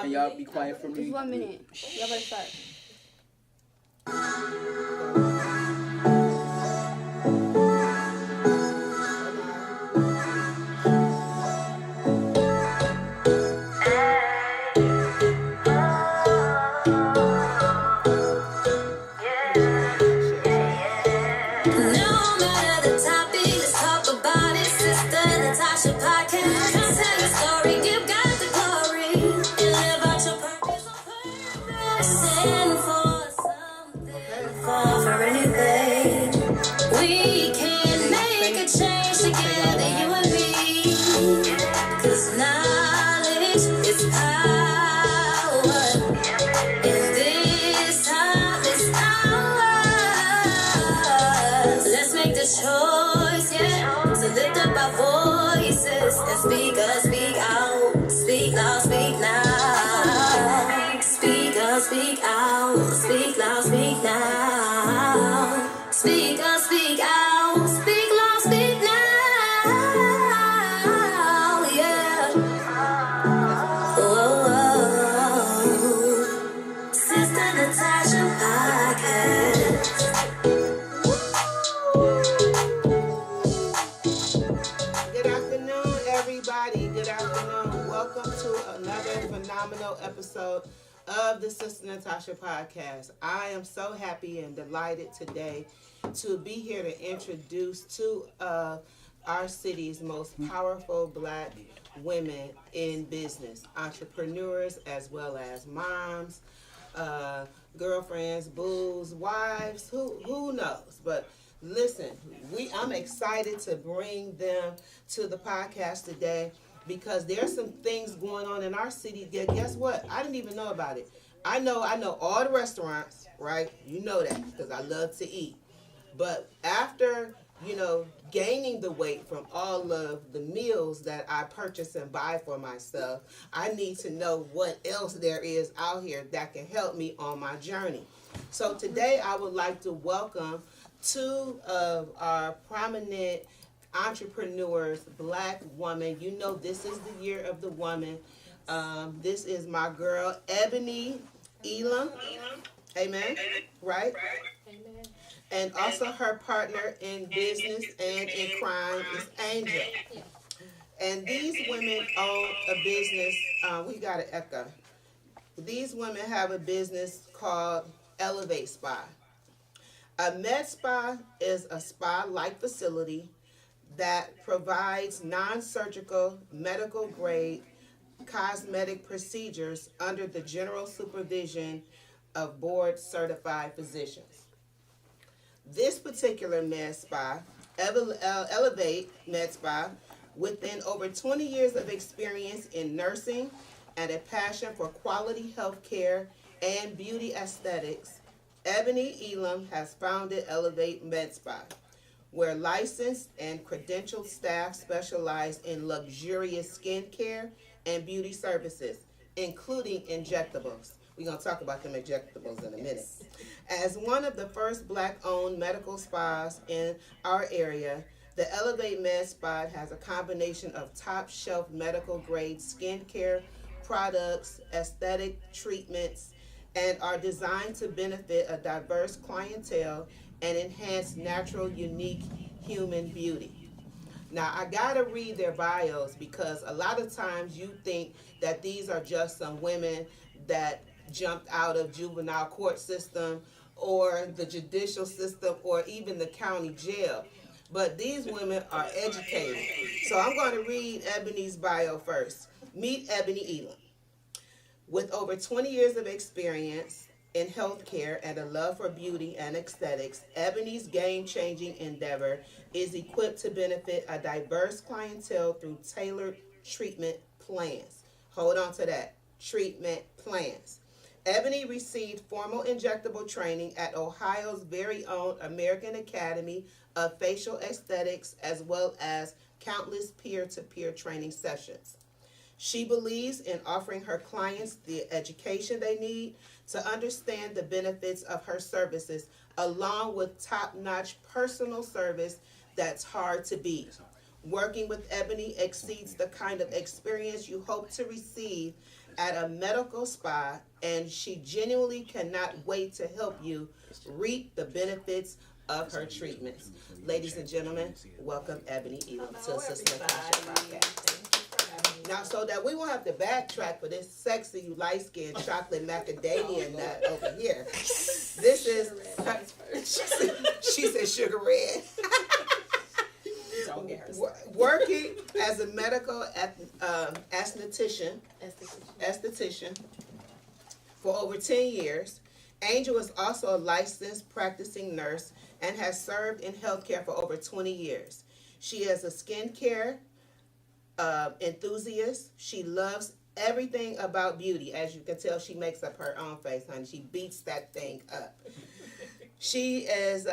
Can y'all be quiet for me? Just 1 minute. Y'all better start. No matter the topic, let's talk about it. Sista Natasha Podcast. Tell your story, give God the glory, and live out your purpose on purpose. Stand for something, fall for anything. We can make a change together, you and me. 'Cause knowledge is power. In this time, it's ours. Let's make the choice, yeah, to lift up our voices and speak up, speak out, speak loud, speak now. Speak up, speak out, speak loud, speak now. Speak up, speak out, speak loud, speak now. Yeah. Oh, Sista Natasha Podcast. Good afternoon, everybody. Good afternoon. Welcome to another phenomenal episode of the Sista Natasha Podcast. I am so happy and delighted today to be here to introduce two of our city's most powerful Black women in business, entrepreneurs as well as moms, girlfriends, boo's, wives, who knows? But listen, I'm excited to bring them to the podcast today because there's some things going on in our city that, guess what? I didn't even know about it. I know all the restaurants, right? You know that because I love to eat. But after, gaining the weight from all of the meals that I purchase and buy for myself, I need to know what else there is out here that can help me on my journey. So today I would like to welcome two of our prominent entrepreneurs, Black women. You know this is the year of the woman. This is my girl, Ebony Elam. Amen. Right? Amen. And also her partner in business and in crime is Angel. And these women own a business. We got an echo. These women have a business called Elevate Spa. A med spa is a spa-like facility that provides non-surgical, medical-grade cosmetic procedures under the general supervision of board-certified physicians. This particular med spa, Elevate Med Spa, within over 20 years of experience in nursing and a passion for quality health care and beauty aesthetics, Ebony Elam has founded Elevate Med Spa, where licensed and credentialed staff specialize in luxurious skincare and beauty services, including injectables. We're going to talk about them injectables in a minute. As one of the first Black-owned medical spas in our area, the Elevate Med Spa has a combination of top-shelf medical-grade skincare products, aesthetic treatments, and are designed to benefit a diverse clientele and enhance natural, unique human beauty. Now, I gotta read their bios because a lot of times you think that these are just some women that jumped out of juvenile court system or the judicial system or even the county jail. But these women are educated. So I'm going to read Ebony's bio first. Meet Ebony Elam. With over 20 years of experience in healthcare and a love for beauty and aesthetics, Ebony's game-changing endeavor is equipped to benefit a diverse clientele through tailored treatment plans. Hold on to that. Treatment plans. Ebony received formal injectable training at Ohio's very own American Academy of Facial Aesthetics, as well as countless peer-to-peer training sessions. She believes in offering her clients the education they need to understand the benefits of her services, along with top-notch personal service that's hard to beat. Working with Ebony exceeds the kind of experience you hope to receive at a medical spa, and she genuinely cannot wait to help you reap the benefits of her treatments. Ladies and gentlemen, welcome Ebony Elam to Sista Natasha Podcast. Now, so that we won't have to backtrack for this sexy light-skinned chocolate macadamia nut over here. This is, she said sugar red. Don't get her Working as a medical esthetician for over 10 years. Angel is also a licensed practicing nurse and has served in healthcare for over 20 years. She is a skincare enthusiast. She loves everything about beauty. As you can tell, she makes up her own face, honey. She beats that thing up. She is...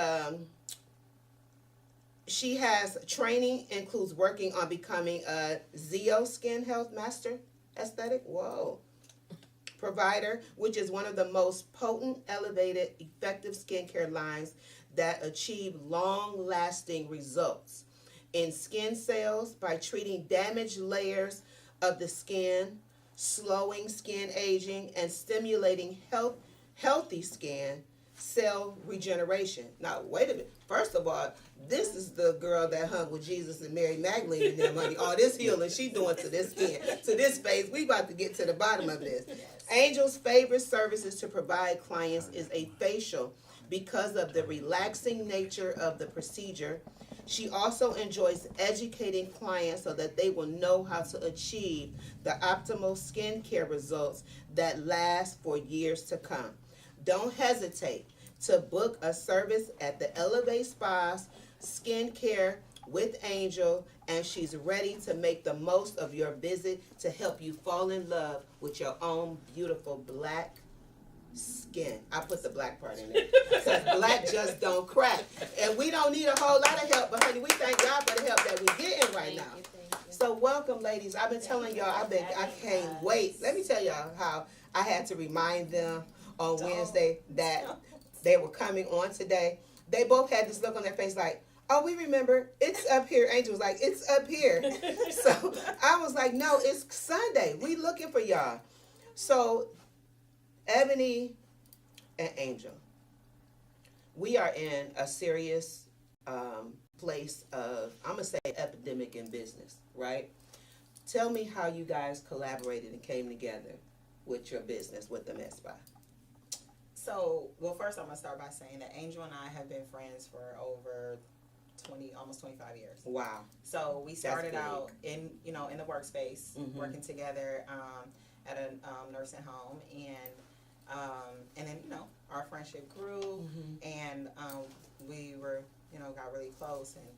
She has training, includes working on becoming a Zeo Skin Health Master Aesthetic provider, which is one of the most potent, elevated, effective skincare lines that achieve long-lasting results in skin cells by treating damaged layers of the skin, slowing skin aging, and stimulating healthy skin cell regeneration. Now, wait a minute. First of all, this is the girl that hung with Jesus and Mary Magdalene and them, honey. All this healing she doing to this skin, to this face. We about to get to the bottom of this. Angel's favorite services to provide clients is a facial because of the relaxing nature of the procedure. She also enjoys educating clients so that they will know how to achieve the optimal skincare results that last for years to come. Don't hesitate to book a service at the Elevate Spa's Skincare with Angel, and she's ready to make the most of your visit to help you fall in love with your own beautiful black skin. I put the black part in there because black just don't crack. And we don't need a whole lot of help, but honey, we thank God for the help that we're getting right now. So welcome, ladies. I've been telling y'all, I can't wait. Let me tell y'all how I had to remind them on Wednesday that they were coming on today. They both had this look on their face like, oh, we remember, it's up here. Angel was like, it's up here. So I was like, no, it's Sunday. We looking for y'all. So Ebony and Angel, we are in a serious place of, I'm going to say, epidemic in business, right? Tell me how you guys collaborated and came together with your business, with the Med Spa. So, well, first I'm going to start by saying that Angel and I have been friends for over almost 25 years. Wow. So we started out in the workspace, working together at a nursing home, and then our friendship grew, and we were got really close, and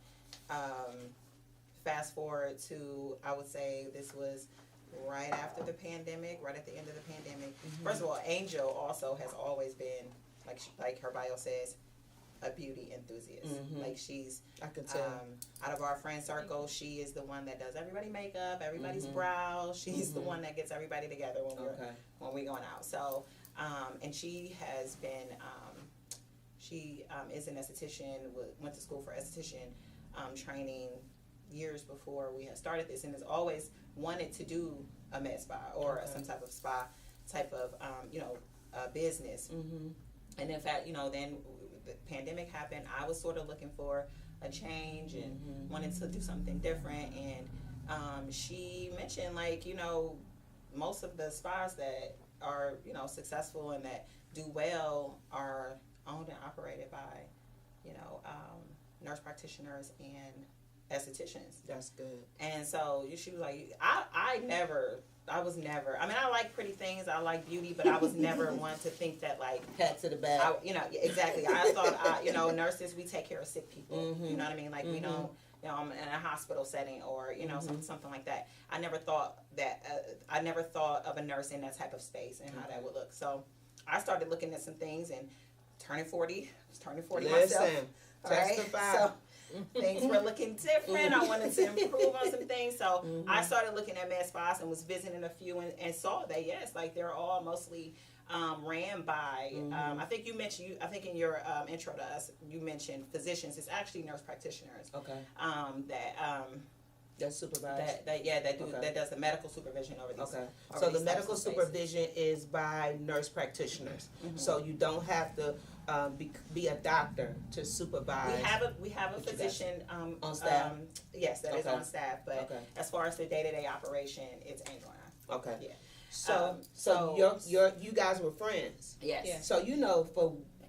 fast forward to, I would say this was right after the pandemic, right at the end of the pandemic. First of all, Angel also has always been, like her bio says, a beauty enthusiast. Like she's, I can tell. Out of our friend circle, she is the one that does everybody makeup, everybody's brows. She's the one that gets everybody together when we're going out. So, and she has been, she is an esthetician, went to school for esthetician training years before we had started this, and has always wanted to do a med spa or some type of spa type of business. And in fact, then the pandemic happened. I was sort of looking for a change and wanted to do something different. And she mentioned, most of the spas that are successful and that do well are owned and operated by nurse practitioners and estheticians. That's good. And so she was like, I was never, I mean, I like pretty things, I like beauty, but I was never one to think that pat to the back. Exactly. I thought, nurses, we take care of sick people. You know what I mean? Like we don't, I'm in a hospital setting or, something like that. I never thought of a nurse in that type of space and how that would look. So I started looking at some things and turning 40 myself. Testify. Right? So things were looking different. I wanted to improve on some things. So I started looking at med spas and was visiting a few and saw that, yes, they're all mostly ran by, I think you mentioned, I think in your intro to us, you mentioned physicians. It's actually nurse practitioners. Okay. That That's supervised. That does the medical supervision over these. Okay. over So these the medical types of spaces. supervision is by nurse practitioners. So you don't have to be a doctor to supervise. We have a What you got? physician On staff? Yes, that is Okay. on staff. But Okay. as far as the day-to-day operation, it's Angel and I. Okay. Yeah. So So you guys were friends. Yes. Yeah. So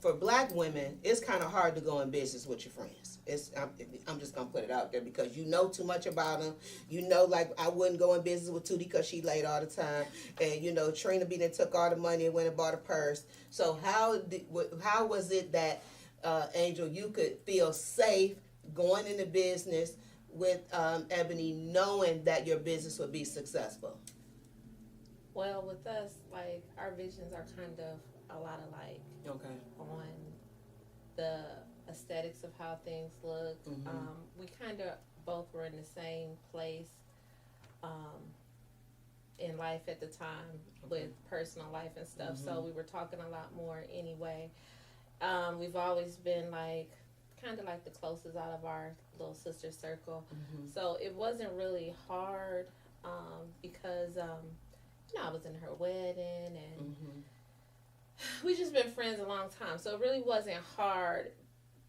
for black women, it's kind of hard to go in business with your friends. I'm just gonna put it out there because you know too much about them. You know, like I wouldn't go in business with Tootie because she late all the time, and you know Trina B took all the money and went and bought a purse. So how was it that Angel, you could feel safe going into business with Ebony, knowing that your business would be successful? Well, with us, like, our visions are kind of a lot alike Okay. on the aesthetics of how things look. Mhm. We kind of both were in the same place in life at the time with personal life and stuff. So we were talking a lot more anyway. We've always been like kind of like the closest out of our little sister circle. So it wasn't really hard because you know, I was in her wedding and we just been friends a long time. So it really wasn't hard,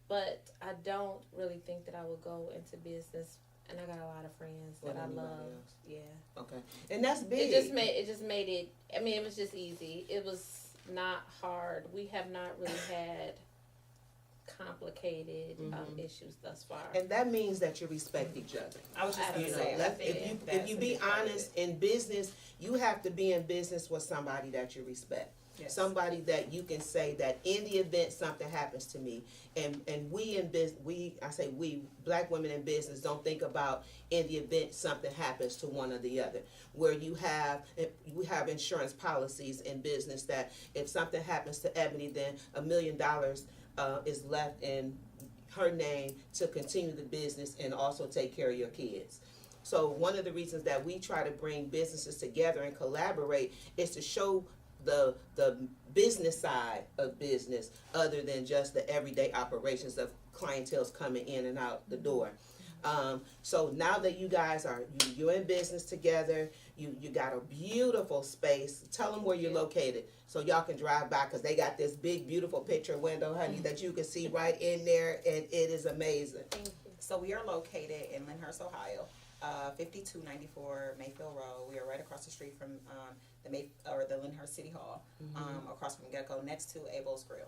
but I don't really think that I would go into business. And I got a lot of friends that I love. Else. Yeah. Okay. And that's big. It just made it. I mean, it was just easy. It was not hard. We have not really had complicated issues thus far. And that means that you respect each other. I was just going You to know, say, I think if you be honest in business, you have to be in business with somebody that you respect. Yes. Somebody that you can say that in the event something happens to me, and we in business, we black women in business don't think about in the event something happens to one or the other. Where we have insurance policies in business that if something happens to Ebony, then $1 million is left in her name to continue the business and also take care of your kids. So one of the reasons that we try to bring businesses together and collaborate is to show the business side of business other than just the everyday operations of clientele's coming in and out the door. So now that you guys you're in business together, you got a beautiful space. Tell them where you're located so y'all can drive by because they got this big beautiful picture window, honey, that you can see right in there, and it is amazing. Thank you. So we are located in Lyndhurst, Ohio, 5294 Mayfield Road. We are right across the street from the Lyndhurst City Hall, across from Gecko, next to Abel's Grill.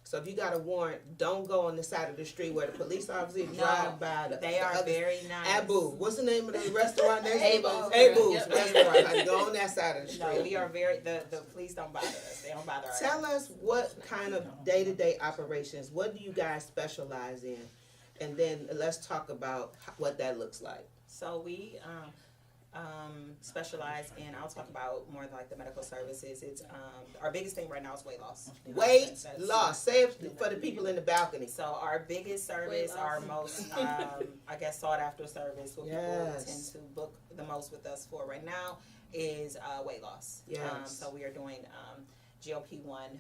So if you got a warrant, don't go on the side of the street where the police officers drive by. They are very nice. Abu, what's the name of the restaurant there? Abel's. Abu's Yep. restaurant. Like, go on that side of the street. No, we are the police don't bother us. They don't bother us. Tell us what kind of day-to-day operations, what do you guys specialize in? And then let's talk about what that looks like. So we specialize in, I'll talk about more like the medical services. It's our biggest thing right now is weight loss. Weight That's- loss. Say it for the people in the balcony. So our biggest service, Weight our loss. most, I guess, sought after service, what Yes. people tend to book the most with us for right now is weight loss. Yes. So we are doing GLP-1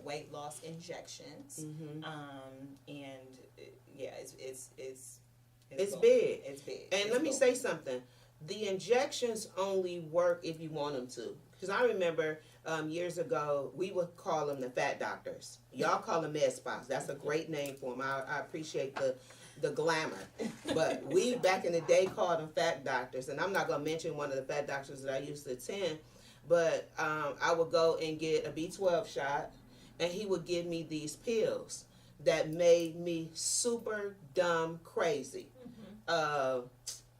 weight loss injections, and it's It's cool. big. It's big. And It's let me cool. say something. The injections only work if you want them to. Because I remember years ago, we would call them the fat doctors. Y'all call them med spas. That's a great name for them. I appreciate the glamour. But we, back in the day, called them fat doctors. And I'm not going to mention one of the fat doctors that I used to attend. But I would go and get a B12 shot. And he would give me these pills that made me super dumb crazy.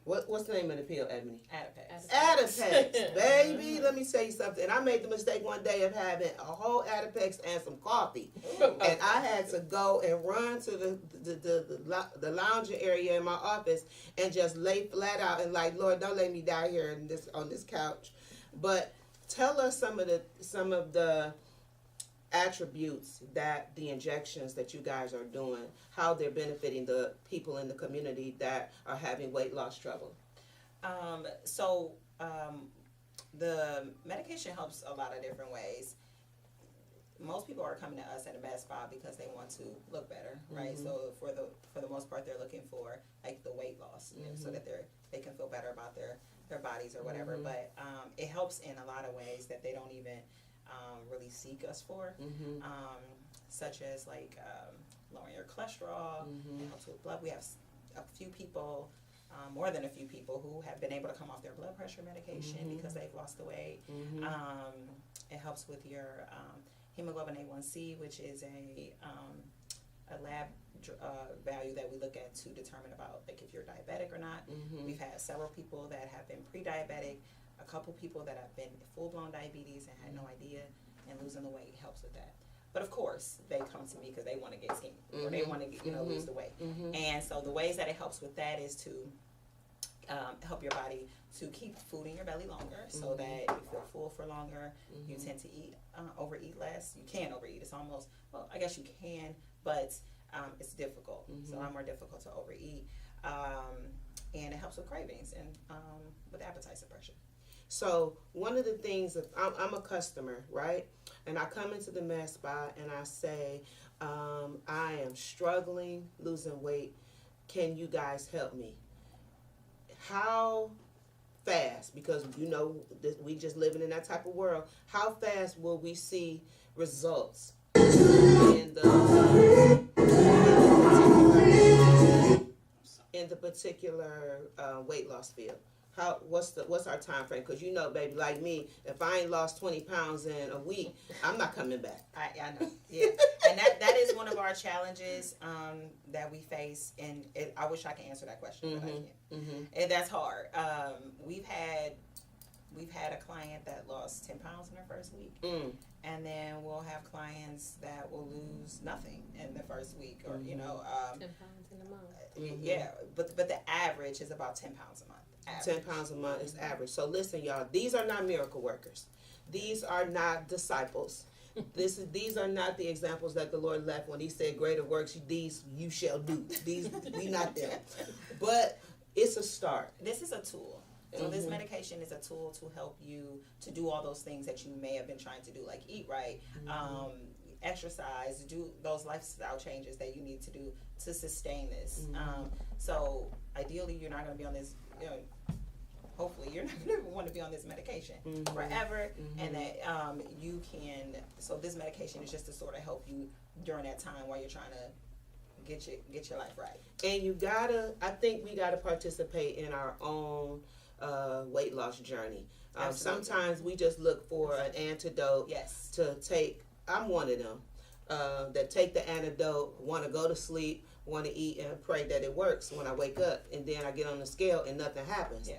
What's the name of the pill, Ebony? Adipex. Adipex, baby. Let me tell you something. And I made the mistake one day of having a whole Adipex and some coffee, and I had to go and run to the lounging area in my office and just lay flat out and like, Lord, don't let me die here on this couch. But tell us some of the attributes that the injections that you guys are doing, how they're benefiting the people in the community that are having weight loss trouble. The medication helps a lot of different ways. most people are coming to us at a med spa because they want to look better, right? So for the most part, they're looking for like the weight loss, you know, so that they can feel better about their bodies or whatever. But it helps in a lot of ways that they don't even really seek us for, such as like lowering your cholesterol. It helps with blood. We have a few people. More than a few people who have been able to come off their blood pressure medication because they've lost the weight. It helps with your hemoglobin A1C, which is a lab value that we look at to determine about like if you're diabetic or not. We've had several people that have been pre-diabetic, a couple people that have been full-blown diabetes and had no idea, and losing the weight helps with that. But of course, they come to me because they want to get skinny or they want to, lose the weight. And so the ways that it helps with that is to help your body to keep food in your belly longer, so that you feel full for longer. You tend to overeat less. You can overeat. It's almost, well, I guess you can, but it's difficult. It's a lot more difficult to overeat. And it helps with cravings and with appetite suppression. So one of the things, if I'm a customer, right, and I come into the med spa and I say, I am struggling, losing weight. Can you guys help me? How fast, because we just living in that type of world, how fast will we see results in the particular weight loss field? What's our time frame? Because baby, like me, if I ain't lost 20 pounds in a week, I'm not coming back. I know, yeah. And that is one of our challenges that we face, and I wish I could answer that question, but I can't. And that's hard. We've had a client that lost 10 pounds in their first week, and then we'll have clients that will lose nothing in the first week, or 10 pounds in a month. Yeah, but the average is about 10 pounds a month. Average. 10 pounds a month is average. So listen, y'all, these are not miracle workers. These are not disciples. These are not the examples that the Lord left when he said greater works these you shall do. We not them. But it's a start. This is a tool. So this medication is a tool to help you to do all those things that you may have been trying to do, like eat right, exercise, do those lifestyle changes that you need to do to sustain this. So ideally, you're not going to be on this, hopefully you're not going to want to be on this medication forever, and that you can, so this medication is just to sort of help you during that time while you're trying to get your life right. And I think we gotta participate in our own weight loss journey. Sometimes we just look for an antidote to take. I'm one of them that take the antidote, want to go to sleep, want to eat, and pray that it works when I wake up, and then I get on the scale and nothing happens.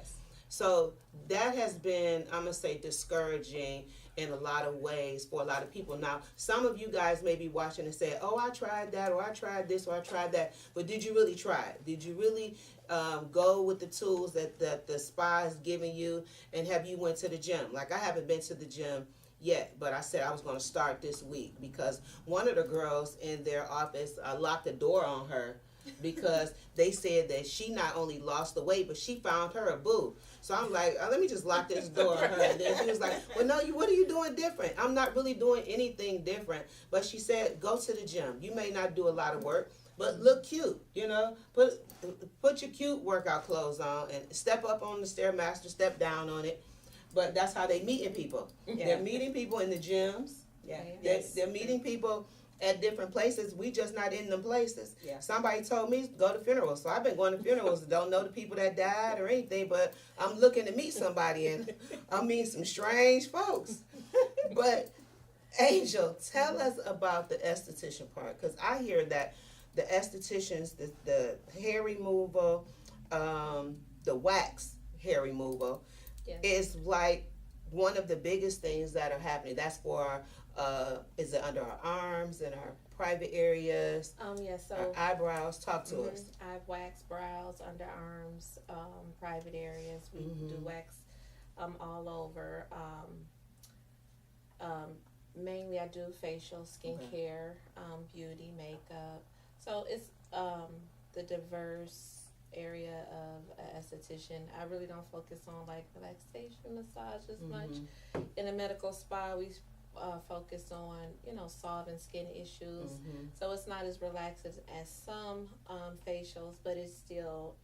So that has been, I'm gonna say, discouraging in a lot of ways for a lot of people. Now, some of you guys may be watching and say, oh, I tried that, or I tried this, or I tried that. But did you really try it? Did you really go with the tools that the spa is giving you? And have you went to the gym? Like, I haven't been to the gym yet, but I said I was going to start this week because one of the girls in their office, I locked the door on her because they said that she not only lost the weight, but she found her a boo. So I'm like, let me just lock this door on her. And then she was like, well, no, what are you doing different? I'm not really doing anything different. But she said, go to the gym. You may not do a lot of work, but look cute, Put your cute workout clothes on and step up on the Stairmaster, step down on it. But that's how they meeting people. They're meeting people in the gyms. They're meeting people at different places. We just not in them places. Somebody told me go to funerals, so I've been going to funerals. Don't know the people that died or anything, but I'm looking to meet somebody, and I meet some strange folks. But Angel, tell us about the esthetician part, because I hear that the estheticians, the hair removal, the wax hair removal, is like one of the biggest things that are happening. That's for is it under our arms and our private areas? So our eyebrows. Talk to us. I have wax brows, underarms, private areas. We do wax all over. Mainly I do facial, skincare, beauty, makeup. So it's the diverse area of an esthetician. I really don't focus on like relaxation massage as much. In a medical spa, we focused on, solving skin issues. So it's not as relaxed as some facials, but it's still,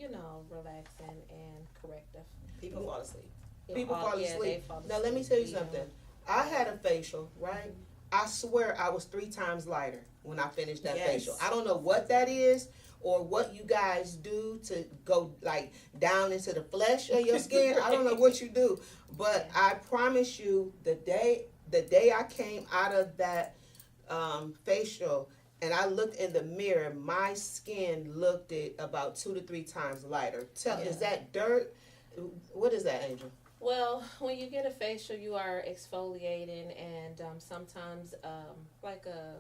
relaxing and corrective. People fall asleep. People fall asleep. They fall asleep. Now let me tell you something. I had a facial, right? I swear I was 3 times lighter when I finished that facial. I don't know what that is or what you guys do to go like down into the flesh of your skin. I don't know what you do, but I promise you, the day I came out of that facial and I looked in the mirror, my skin looked it about 2 to 3 times lighter. Is that dirt? What is that, Angel? Well, when you get a facial, you are exfoliating, and sometimes like a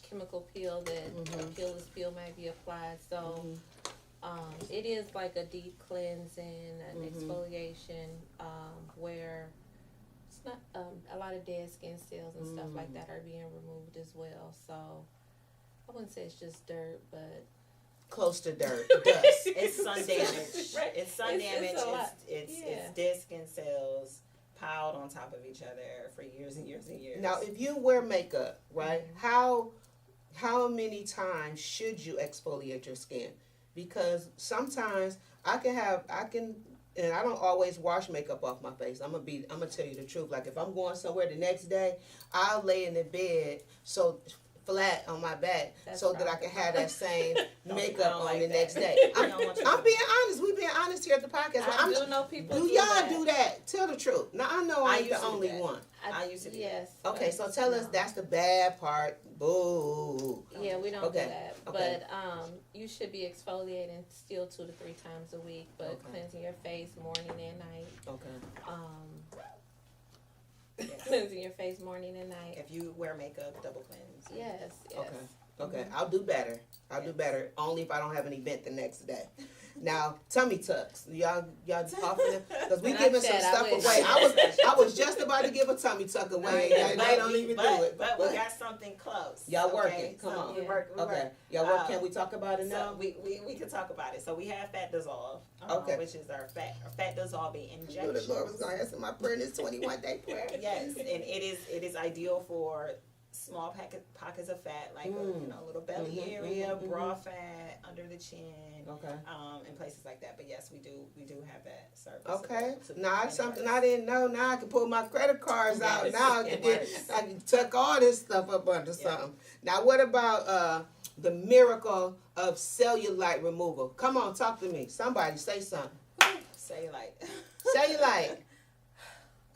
chemical peel a peelless peel may be applied. So it is like a deep cleansing, an exfoliation, where it's not a lot of dead skin cells and stuff like that are being removed as well. So I wouldn't say it's just dirt, but close to dirt, dust. It's sun damage. Right. It's sun damage. It's It's dead skin cells piled on top of each other for years and years and years. Now, if you wear makeup, right, how many times should you exfoliate your skin? Because sometimes I can, and I don't always wash makeup off my face. I'm gonna tell you the truth. Like if I'm going somewhere the next day, I'll lay in the bed flat on my back that I can have that same makeup on the next day. I'm being honest. We being honest here at the podcast. I do know people do y'all do that? Tell the truth. Now I know I ain't the only one. I used to do yes. Okay, so tell us that's the bad part. Boo. Yeah, we don't do that. Okay. But you should be exfoliating still 2 to 3 times a week, but cleansing your face morning and night. Okay. Cleansing your face morning and night. If you wear makeup, double cleanse. Yes. Okay. I'll do better. Do better only if I don't have an event the next day. Now, tummy tucks. Y'all offering because we giving some stuff away. I was just about to give a tummy tuck away. They don't even do it. But we got something close. Y'all working? Come on. We work. Y'all work. Can we talk about it now? So we can talk about it. So we have Fat Dissolve, which is our fat dissolving injection. The Lord was going to answer my prayer in this 21-day prayer. Yes, and it is ideal for small pockets of fat, like a little belly area, bra fat, under the chin, and places like that. But yes, we do have that service. Okay, now that's something I didn't know. Now I can pull my credit cards out. Now I can tuck all this stuff up under something. Now what about the miracle of cellulite removal? Come on, talk to me. Somebody say something. Cellulite. Cellulite.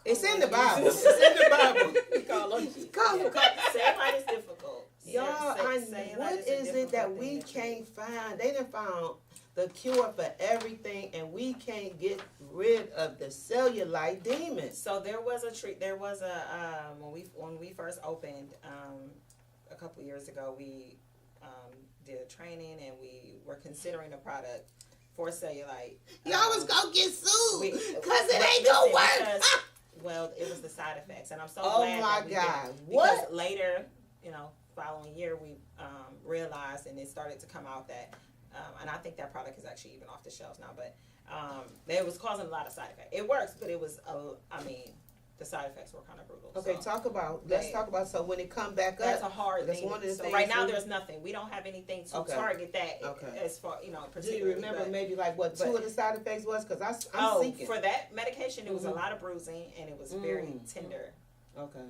It's in the Bible. It's in the Bible. Call them. Cellulite is difficult. Y'all, what is it that we can't find? They done found the cure for everything, and we can't get rid of the cellulite demon. So there was a when we first opened a couple years ago, we did a training and we were considering a product for cellulite. Y'all was gonna get sued because it ain't gonna work. Well, it was the side effects, and I'm so Oh glad my that we God! did. What? Because later, following year, we realized, and it started to come out that, and I think that product is actually even off the shelves now, but it was causing a lot of side effects. It works, but it was, the side effects were kind of brutal. Okay, let's talk about, so when it come back up. That's a hard thing. One of the so things right now there's nothing. We don't have anything to target that as far, Do you remember maybe like what two of the side effects was? Because I'm seeking. For that medication, it was a lot of bruising and it was very tender. Okay.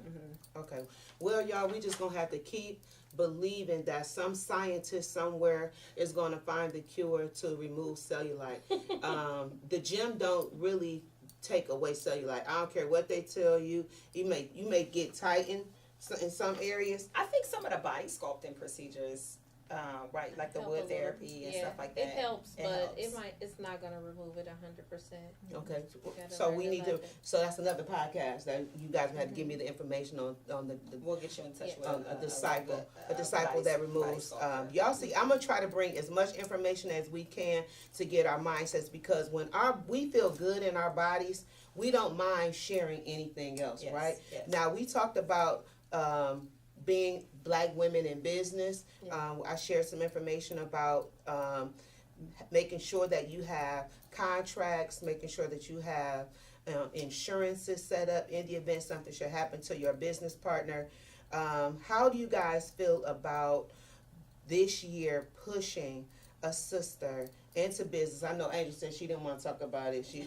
Okay. Well, y'all, we just gonna have to keep believing that some scientist somewhere is gonna find the cure to remove cellulite. The gym don't really take away cellulite. I don't care what they tell you. You may get tightened in some areas. I think some of the body sculpting procedures, right, like the wood therapy and stuff like that. It helps, but it's not gonna remove it 100%. Okay, so we need to. So that's another podcast that you guys have to give me the information on the. We'll get you in touch with a disciple that removes. Y'all see, I'm gonna try to bring as much information as we can to get our mindsets, because when we feel good in our bodies, we don't mind sharing anything else, right? Yes. Now we talked about being Black women in business. I shared some information about making sure that you have contracts, making sure that you have insurance is set up in the event something should happen to your business partner. How do you guys feel about this year pushing a sister into business? I know Angel said she didn't want to talk about it. She,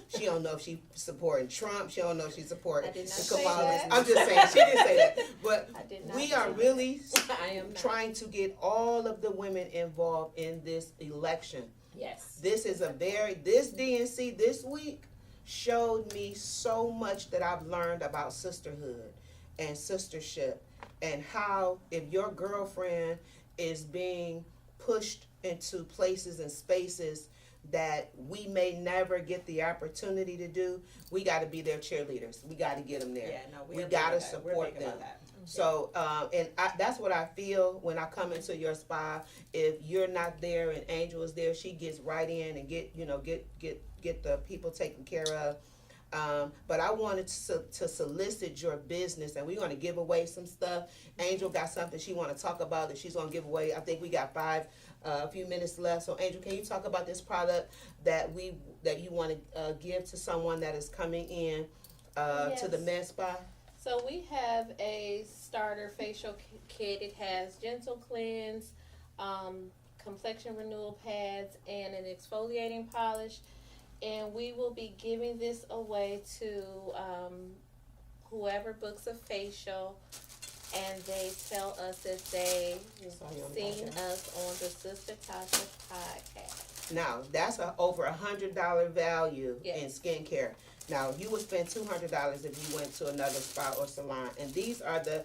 she don't know if she supporting Trump. She don't know if she supporting I did not the say Kamala. that. I'm just saying she didn't say that. But I did not we say are that. really I am not. trying to get all of the women involved in this election. Yes. This DNC this week showed me so much that I've learned about sisterhood and sistership, and how if your girlfriend is being pushed into places and spaces that we may never get the opportunity to do, we got to be their cheerleaders. We got to get them there. Yeah, no, we got to support them. So, that's what I feel when I come into your spa. If you're not there and Angel is there, she gets right in and get the people taken care of. But I wanted to solicit your business, and we're going to give away some stuff. Angel got something she want to talk about that she's going to give away. I think we got a few minutes left. So Angel, can you talk about this product that you want to give to someone that is coming in to the med spa? So we have a starter facial kit. It has gentle cleanse, complexion renewal pads, and an exfoliating polish. And we will be giving this away to whoever books a facial, and they tell us that they seen us on the Sista Natasha Podcast. Now, that's over $100 value in Yes. skincare. Now, you would spend $200 if you went to another spa or salon. And these are the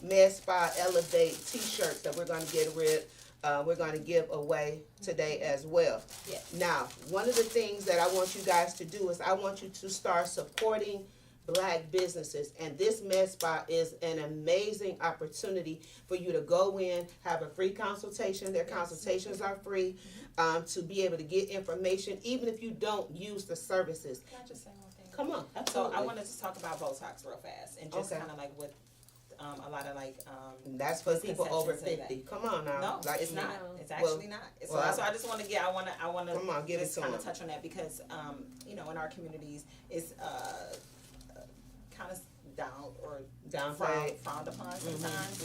Med Spa Elevate t-shirts that we're going to give away today as well. Yes. Now, one of the things that I want you guys to do is I want you to start supporting Black businesses, and this Med Spa is an amazing opportunity for you to go in, have a free consultation. Their consultations are free, to be able to get information, even if you don't use the services. Can I just say one thing? Come on, So absolutely. I wanted to talk about Botox real fast, and just Okay. kind of like with a lot of like That's for people over misconceptions 50. Come on now. No, it's not. No. It's actually not. So I just want to get. I want to. Come on, give it just to kind of them. touch on that because in our communities it's kind of Downplayed. frowned upon sometimes.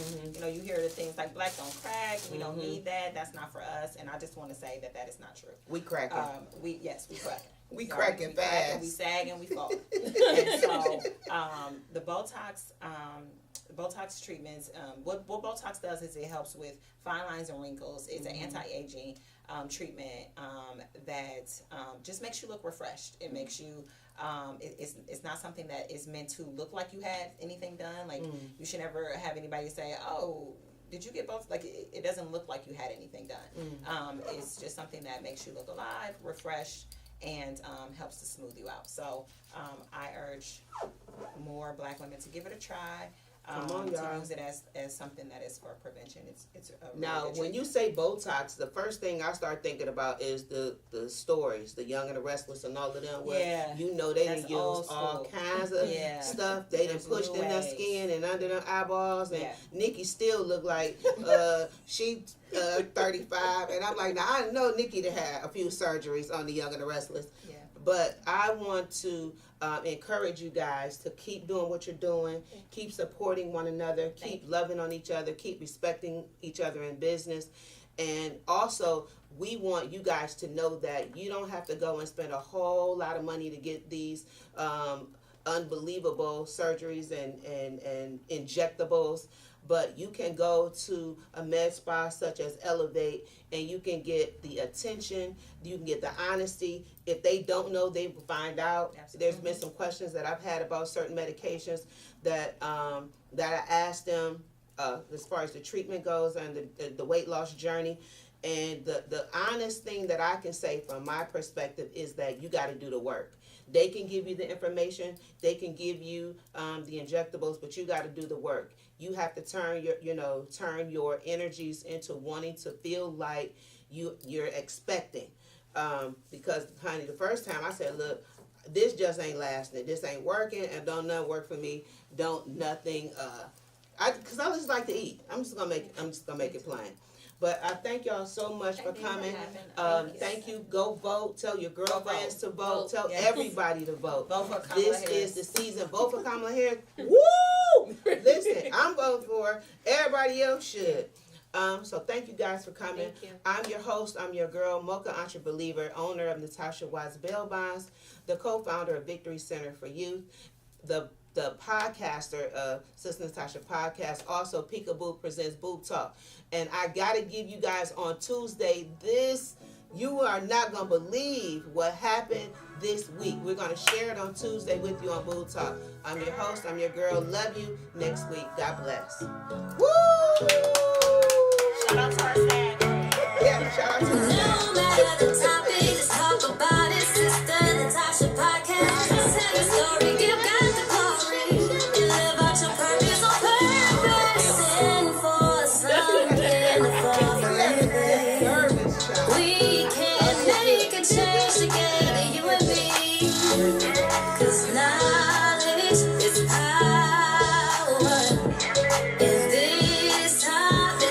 You hear the things like black don't crack. We don't need that. That's not for us. And I just want to say that is not true. We cracking. We cracking. We cracking fast. We sag and we fall. And so the Botox treatments, what Botox does is it helps with fine lines and wrinkles. It's an anti-aging treatment that just makes you look refreshed. It makes you, it's not something that is meant to look like you had anything done. Like you should never have anybody say, oh, did you get both? Like it doesn't look like you had anything done. It's just something that makes you look alive, refreshed, and helps to smooth you out. So I urge more Black women to give it a try. Come on, to y'all. use it as something that is for prevention. It's a really Now, good when you treatment. say Botox, the first thing I start thinking about is the stories, the Young and the Restless and all of them. Where Yeah. they That's done old used all school. kinds of Yeah. stuff. They done There's pushed new in their ways. skin and under their eyeballs. And Yeah. Nikki still look like she 35. And I'm like, now I know Nikki to have a few surgeries on the Young and the Restless. Yeah. But I want to encourage you guys to keep doing what you're doing, keep supporting one another, keep loving on each other, keep respecting each other in business. And also, we want you guys to know that you don't have to go and spend a whole lot of money to get these unbelievable surgeries and injectables. But you can go to a med spa such as Elevate, and you can get the attention, you can get the honesty. If they don't know, they will find out. Absolutely. There's been some questions that I've had about certain medications that I asked them as far as the treatment goes and the weight loss journey. And the honest thing that I can say from my perspective is that you got to do the work. They can give you the information, they can give you the injectables, but you got to do the work. You have to turn your energies into wanting to feel like you're expecting. Because honey, the first time I said, look, this just ain't lasting. This ain't working, and don't nothing work for me. Don't nothing. Because I just like to eat. I'm just gonna make it plain. But I thank y'all so much for coming. Thank you. Go vote. Tell your girlfriends to vote. Tell everybody to vote. Vote for Kamala This Harris. is the season. Vote for Kamala Harris. Woo! Listen, I'm voting for her. Everybody else should. So thank you guys for coming. Thank you. I'm your host. I'm your girl, Mocha Entrebeliever, owner of Natasha Watts Bail Bonds, the co-founder of Victory Center for Youth, the podcaster of Sista Natasha Podcast. Also, Peekaboo presents Boob Talk. And I gotta give you guys on Tuesday you are not gonna believe what happened this week. We're gonna share it on Tuesday with you on Boob Talk. I'm your host. I'm your girl. Love you. Next week. God bless. Woo! Shout out to our staff. Yeah, shout out to the No matter the topic.